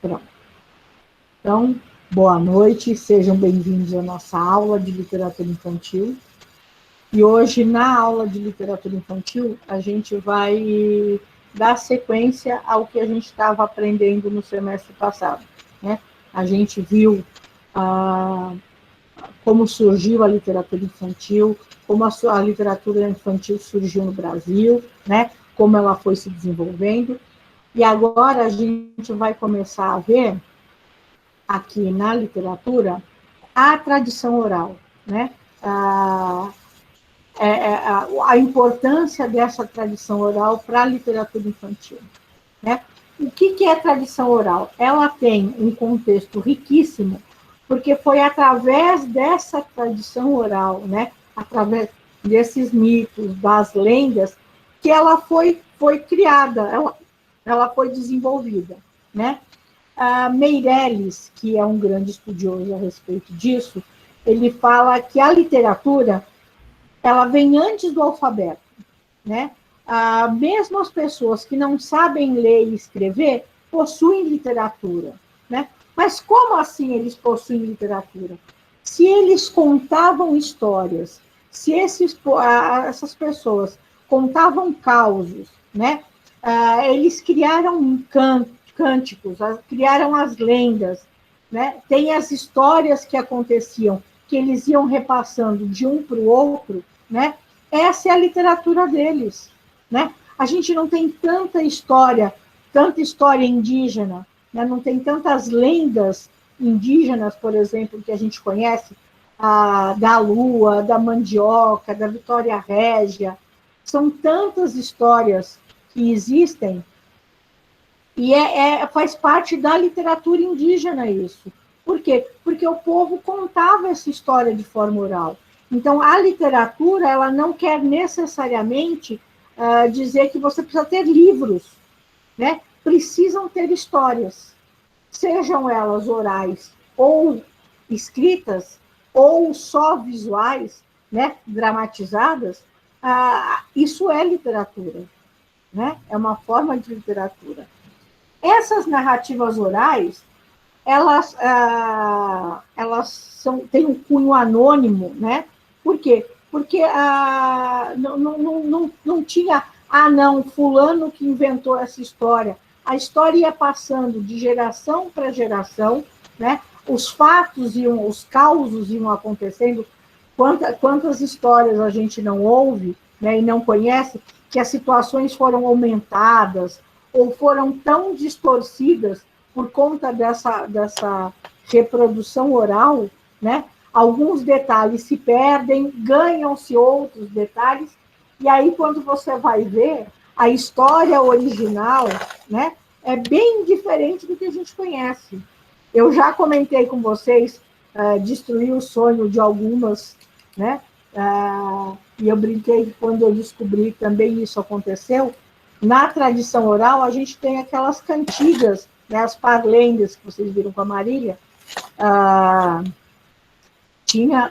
Pronto. Então, boa noite, sejam bem-vindos à nossa aula de literatura infantil. E hoje, na aula de literatura infantil, a gente vai dar sequência ao que a gente estava aprendendo no semestre passado, né? A gente viu como surgiu a literatura infantil, como a literatura infantil surgiu no Brasil, né? Como ela foi se desenvolvendo. E agora a gente vai começar a ver, aqui na literatura, a tradição oral, né? A importância dessa tradição oral para a literatura infantil, né? O que é tradição oral? Ela tem um contexto riquíssimo, porque foi através dessa tradição oral, né? Através desses mitos, das lendas, que ela foi criada, ela foi desenvolvida, né? Meirelles, que é um grande estudioso a respeito disso, ele fala que a literatura ela vem antes do alfabeto, né? Mesmo as pessoas que não sabem ler e escrever possuem literatura, né? Mas como assim eles possuem literatura? Se eles contavam histórias, se essas pessoas contavam causos, né? Eles criaram cânticos, criaram as lendas, né? Tem as histórias que aconteciam, que eles iam repassando de um para o outro, né? Essa é a literatura deles, né? A gente não tem tanta história indígena, né? Não tem tantas lendas indígenas, por exemplo, que a gente conhece, da lua, da mandioca, da Vitória Régia. São tantas histórias que existem e faz parte da literatura indígena isso. Por quê? Porque o povo contava essa história de forma oral. Então, a literatura, ela não quer necessariamente dizer que você precisa ter livros, né? Precisam ter histórias, sejam elas orais ou escritas, ou só visuais, né? Dramatizadas, isso é literatura, né? É uma forma de literatura. Essas narrativas orais, elas têm um cunho anônimo, né? Por quê? Porque não tinha, não, fulano que inventou essa história. A história ia passando de geração para geração, né? Os fatos os causos iam acontecendo. Quantas histórias a gente não ouve, né, e não conhece, que as situações foram aumentadas ou foram tão distorcidas por conta dessa reprodução oral, né? Alguns detalhes se perdem, ganham-se outros detalhes, e aí, quando você vai ver, a história original, né, é bem diferente do que a gente conhece. Eu já comentei com vocês, destruir o sonho de algumas, né? E eu brinquei que quando eu descobri que também isso aconteceu. Na tradição oral, a gente tem aquelas cantigas, né, as parlendas que vocês viram com a Marília,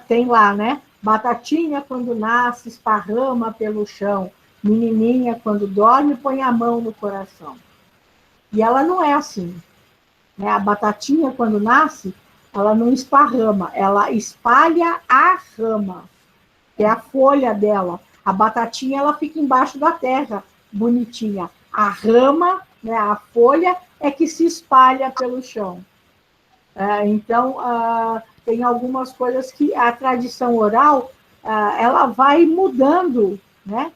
tem lá, né? Batatinha, quando nasce, esparrama pelo chão. Menininha, quando dorme, põe a mão no coração. E ela não é assim, né? A batatinha, quando nasce, ela não esparrama, ela espalha a rama, que é a folha dela. A batatinha, ela fica embaixo da terra, bonitinha. A rama, né, a folha, é que se espalha pelo chão. Então, tem algumas coisas que a tradição oral, ela vai mudando, né?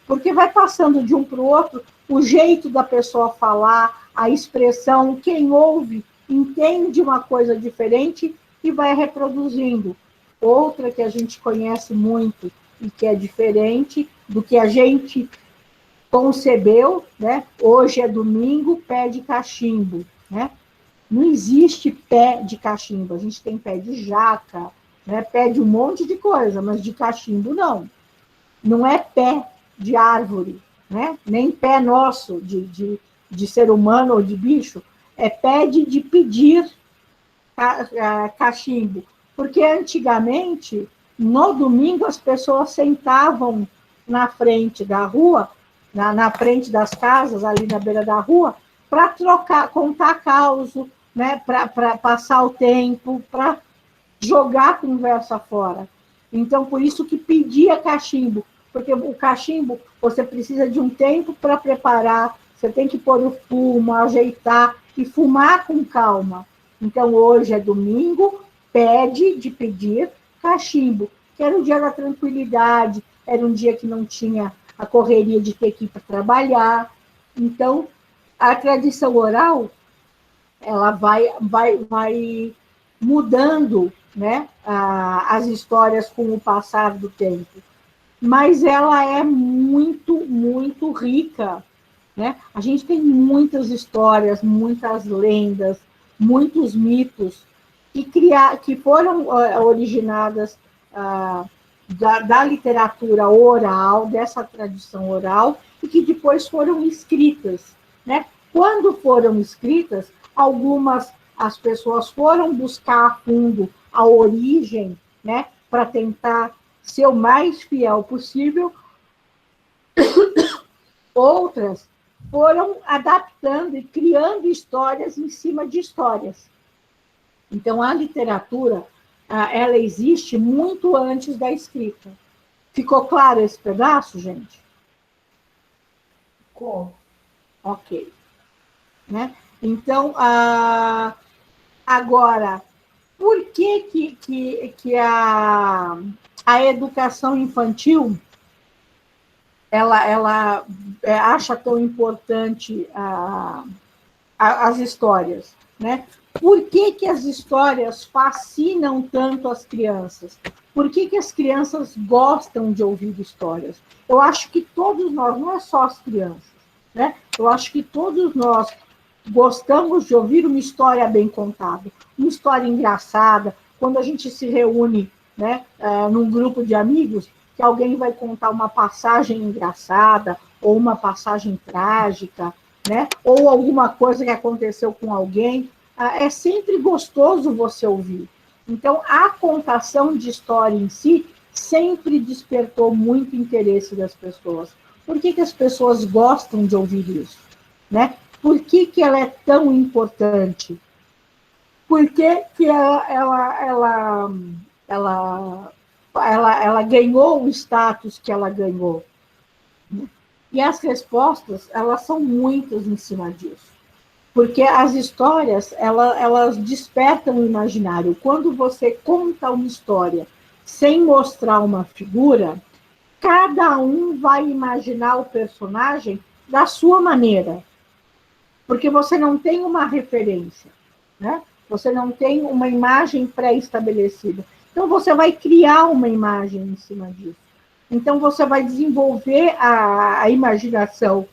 Porque vai passando de um para o outro, o jeito da pessoa falar, a expressão, quem ouve entende uma coisa diferente e vai reproduzindo. Outra que a gente conhece muito e que é diferente do que a gente concebeu, né? Hoje é domingo, pé de cachimbo, né? Não existe pé de cachimbo, a gente tem pé de jaca, né? Pé de um monte de coisa, mas de cachimbo não. Não é pé de árvore, né? Nem pé nosso de ser humano ou de bicho, é pé de pedir cachimbo. Porque antigamente, no domingo, as pessoas sentavam na frente da rua, na frente das casas, ali na beira da rua, para trocar, contar causo, né? Para passar o tempo, para jogar a conversa fora. Então, por isso que pedia cachimbo, porque o cachimbo, você precisa de um tempo para preparar, você tem que pôr o fumo, ajeitar e fumar com calma. Então, hoje é domingo, pede de pedir cachimbo, que era um dia da tranquilidade, era um dia que não tinha a correria de ter que ir para trabalhar. Então, a tradição oral, ela vai mudando, né, as histórias com o passar do tempo. Mas ela é muito, muito rica, né? A gente tem muitas histórias, muitas lendas, muitos mitos que foram originadas da literatura oral, dessa tradição oral, e que depois foram escritas, né? Quando foram escritas, algumas as pessoas foram buscar a fundo a origem, né, para tentar ser o mais fiel possível. Outras foram adaptando e criando histórias em cima de histórias. Então, a literatura, ela existe muito antes da escrita. Ficou claro esse pedaço, gente? Ficou. Ok. Né? Então, agora, por que a educação infantil ela acha tão importante as histórias, né? Por que as histórias fascinam tanto as crianças? Por que as crianças gostam de ouvir histórias? Eu acho que todos nós, não é só as crianças, né? Eu acho que todos nós gostamos de ouvir uma história bem contada, uma história engraçada, quando a gente se reúne, né, num grupo de amigos, que alguém vai contar uma passagem engraçada, ou uma passagem trágica, né, ou alguma coisa que aconteceu com alguém, é sempre gostoso você ouvir. Então, a contação de história em si sempre despertou muito interesse das pessoas. Por que as pessoas gostam de ouvir isso? Né? Por que ela é tão importante? Por que ela ganhou o status que ela ganhou? E as respostas, elas são muitas em cima disso. Porque as histórias, elas despertam o imaginário. Quando você conta uma história sem mostrar uma figura, cada um vai imaginar o personagem da sua maneira. Porque você não tem uma referência, né? Você não tem uma imagem pré-estabelecida. Então, você vai criar uma imagem em cima disso. Então, você vai desenvolver a imaginação.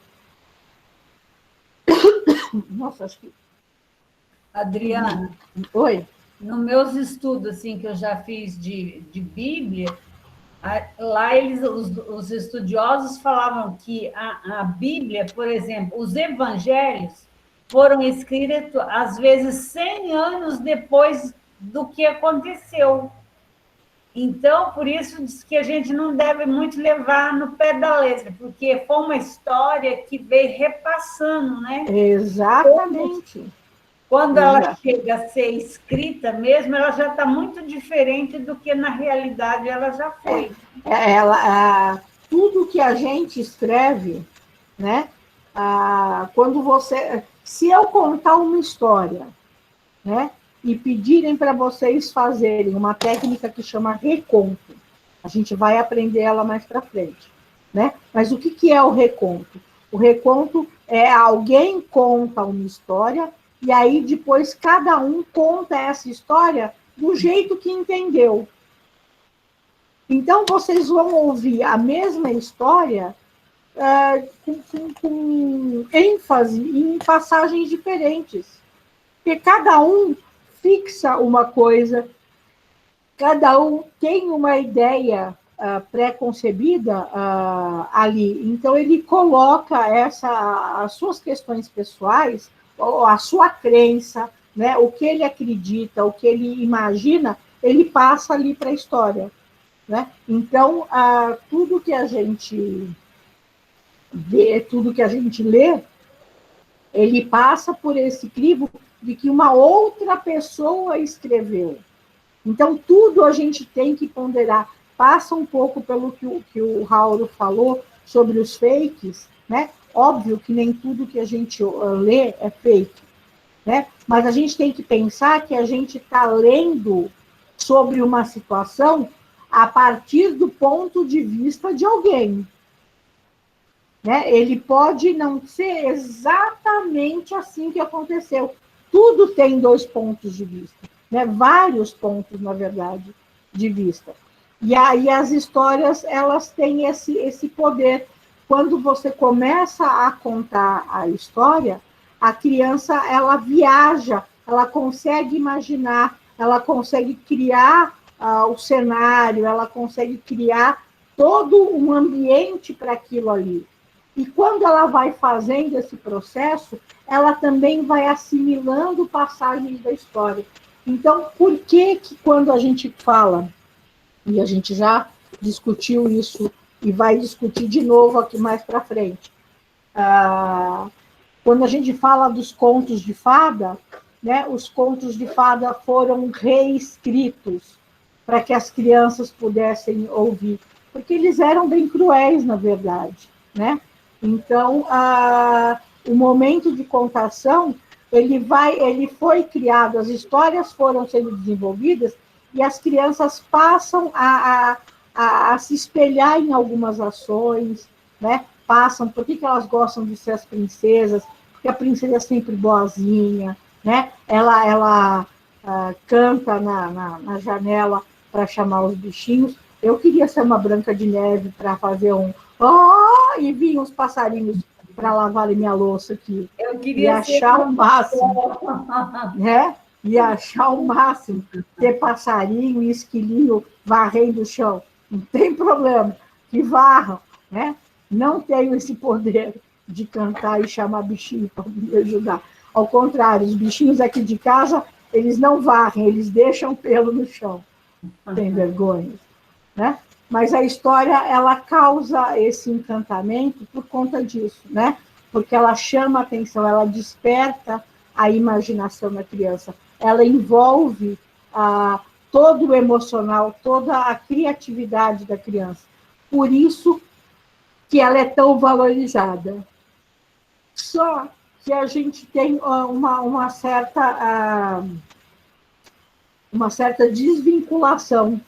Nossa, acho que... Adriana, Oi? nos meus estudos assim, que eu já fiz de Bíblia, lá os estudiosos falavam que a Bíblia, por exemplo, os evangelhos foram escritos, às vezes, 100 anos depois do que aconteceu. Então, por isso diz que a gente não deve muito levar no pé da letra, porque foi uma história que veio repassando, né? Exatamente. Quando ela chega a ser escrita mesmo, ela já está muito diferente do que na realidade ela já foi. Tudo que a gente escreve, né? Quando você, se eu contar uma história, né? E pedirem para vocês fazerem uma técnica que chama reconto, a gente vai aprender ela mais para frente, né? Mas o que é o reconto? O reconto é alguém conta uma história e aí depois cada um conta essa história do jeito que entendeu. Então, vocês vão ouvir a mesma história com ênfase em passagens diferentes. Porque cada um fixa uma coisa, cada um tem uma ideia pré-concebida ali. Então, ele coloca as suas questões pessoais, a sua crença, né, o que ele acredita, o que ele imagina, ele passa ali para a história. Né? Então, tudo que a gente vê, tudo que a gente lê, Ele passa por esse crivo de que uma outra pessoa escreveu. Então, tudo a gente tem que ponderar. Passa um pouco pelo que o Raul falou sobre os fakes, né? Óbvio que nem tudo que a gente lê é fake, né? Mas a gente tem que pensar que a gente está lendo sobre uma situação a partir do ponto de vista de alguém. Né? Ele pode não ser exatamente assim que aconteceu. Tudo tem dois pontos de vista, né? Vários pontos, na verdade, de vista. E aí as histórias, elas têm esse poder. Quando você começa a contar a história, a criança, ela viaja, ela consegue imaginar, ela consegue criar o cenário, ela consegue criar todo um ambiente para aquilo ali. E quando ela vai fazendo esse processo, ela também vai assimilando passagens da história. Então, por que quando a gente fala, e a gente já discutiu isso e vai discutir de novo aqui mais para frente, quando a gente fala dos contos de fada, né, os contos de fada foram reescritos para que as crianças pudessem ouvir, porque eles eram bem cruéis, na verdade, né? Então, o momento de contação, ele foi criado, as histórias foram sendo desenvolvidas e as crianças passam a se espelhar em algumas ações, né? Passam, por que elas gostam de ser as princesas? Porque a princesa é sempre boazinha, né? Ela canta na janela para chamar os bichinhos. Eu queria ser uma Branca de Neve para fazer um oh! E vinham os passarinhos para lavarem minha louça aqui. Eu queria achar o máximo, né? E achar o máximo, ter passarinho e esquilinho varrendo o chão. Não tem problema, que varram, né? Não tenho esse poder de cantar e chamar bichinho para me ajudar. Ao contrário, os bichinhos aqui de casa, eles não varrem, eles deixam pelo no chão. Tem vergonha, né? Mas a história, ela causa esse encantamento por conta disso, né? Porque ela chama a atenção, ela desperta a imaginação da criança, ela envolve todo o emocional, toda a criatividade da criança. Por isso que ela é tão valorizada. Só que a gente tem uma certa desvinculação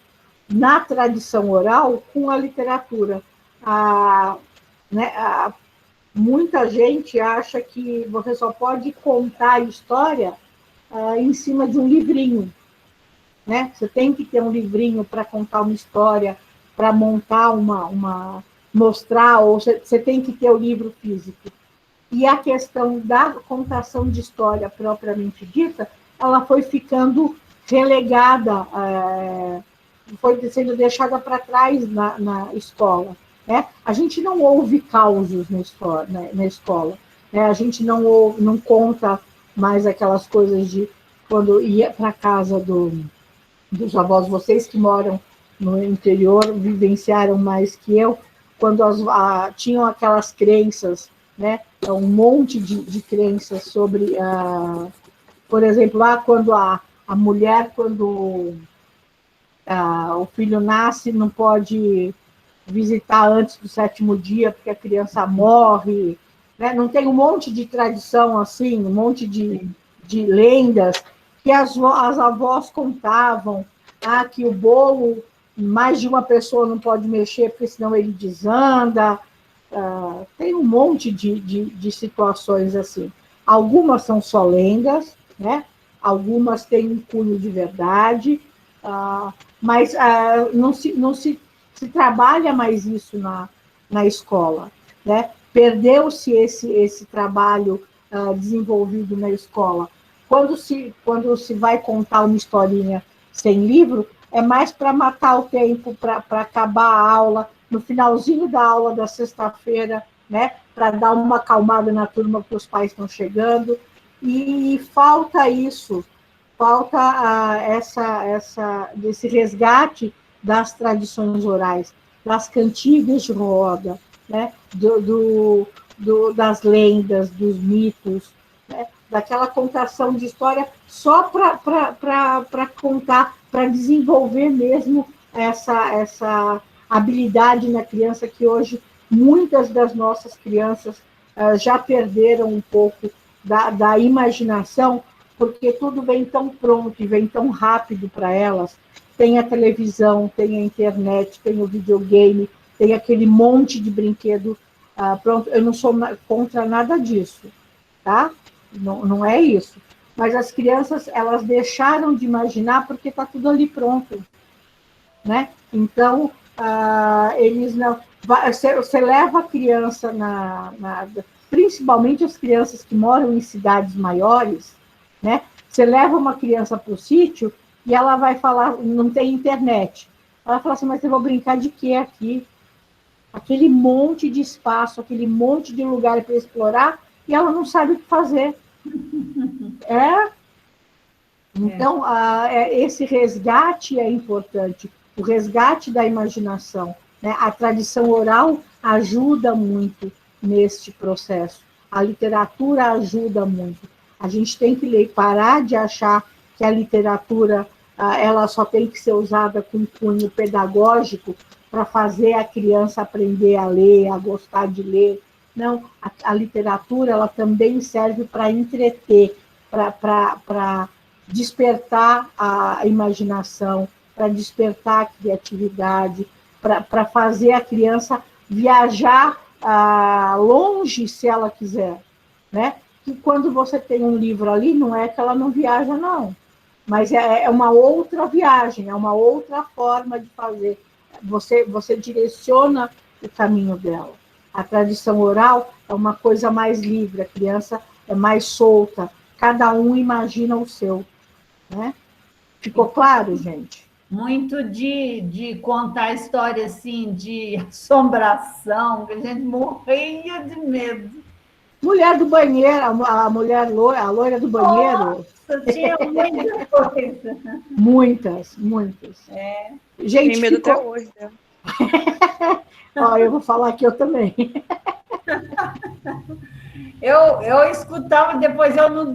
na tradição oral com a literatura. Muita gente acha que você só pode contar a história em cima de um livrinho. Né? Você tem que ter um livrinho para contar uma história, para montar mostrar, ou você tem que ter o livro físico. E a questão da contação de história propriamente dita, ela foi ficando relegada, foi sendo deixada para trás na escola. Né? A gente não ouve causos na escola. Né? A gente não conta mais aquelas coisas de quando ia para a casa dos avós. Vocês que moram no interior vivenciaram mais que eu, quando tinham aquelas crenças, né? Um monte de crenças sobre, por exemplo, quando a mulher, quando o filho nasce, não pode visitar antes do 7º dia, porque a criança morre, né? Não tem um monte de tradição assim, um monte de lendas que as avós contavam, que o bolo, mais de uma pessoa não pode mexer, porque senão ele desanda. Tem um monte de situações assim. Algumas são só lendas, né? Algumas têm um cunho de verdade, mas não se trabalha mais isso na escola. Né? Perdeu-se esse trabalho desenvolvido na escola. Quando se vai contar uma historinha sem livro, é mais para matar o tempo, para acabar a aula, no finalzinho da aula da sexta-feira, né? Para dar uma acalmada na turma, porque os pais estão chegando. E falta isso, falta desse resgate das tradições orais, das cantigas de roda, né? das lendas, dos mitos, né? Daquela contação de história só para contar, para desenvolver mesmo essa habilidade na criança que hoje muitas das nossas crianças já perderam um pouco da imaginação, porque tudo vem tão pronto e vem tão rápido para elas. Tem a televisão, tem a internet, tem o videogame, tem aquele monte de brinquedo pronto. Eu não sou contra nada disso, tá? Não é isso. Mas as crianças, elas deixaram de imaginar porque está tudo ali pronto, né? Então, eles não... Você leva a criança principalmente as crianças que moram em cidades maiores, né? Você leva uma criança para o sítio e ela vai falar, não tem internet. Ela fala assim, mas eu vou brincar de quê aqui? Aquele monte de espaço, aquele monte de lugar para explorar, e ela não sabe o que fazer. Então, esse resgate é importante, o resgate da imaginação, né? A tradição oral ajuda muito neste processo, a literatura ajuda muito. A gente tem que parar de achar que a literatura ela só tem que ser usada com cunho pedagógico para fazer a criança aprender a ler, a gostar de ler. Não, a literatura ela também serve para entreter, para despertar a imaginação, para despertar a criatividade, para fazer a criança viajar longe, se ela quiser, né? E quando você tem um livro ali, não é que ela não viaja, não, mas é uma outra viagem, é uma outra forma de fazer. Você direciona o caminho dela. A tradição oral é uma coisa mais livre, a criança é mais solta, cada um imagina o seu, né? Ficou claro, gente? Muito de contar história assim, de assombração, que a gente morria de medo. Mulher do banheiro, a mulher loira, a loira do banheiro. Nossa, tinha muita coisa. Muitas. Gente, tem medo até hoje, né? Eu vou falar que eu também. Eu escutava, depois eu não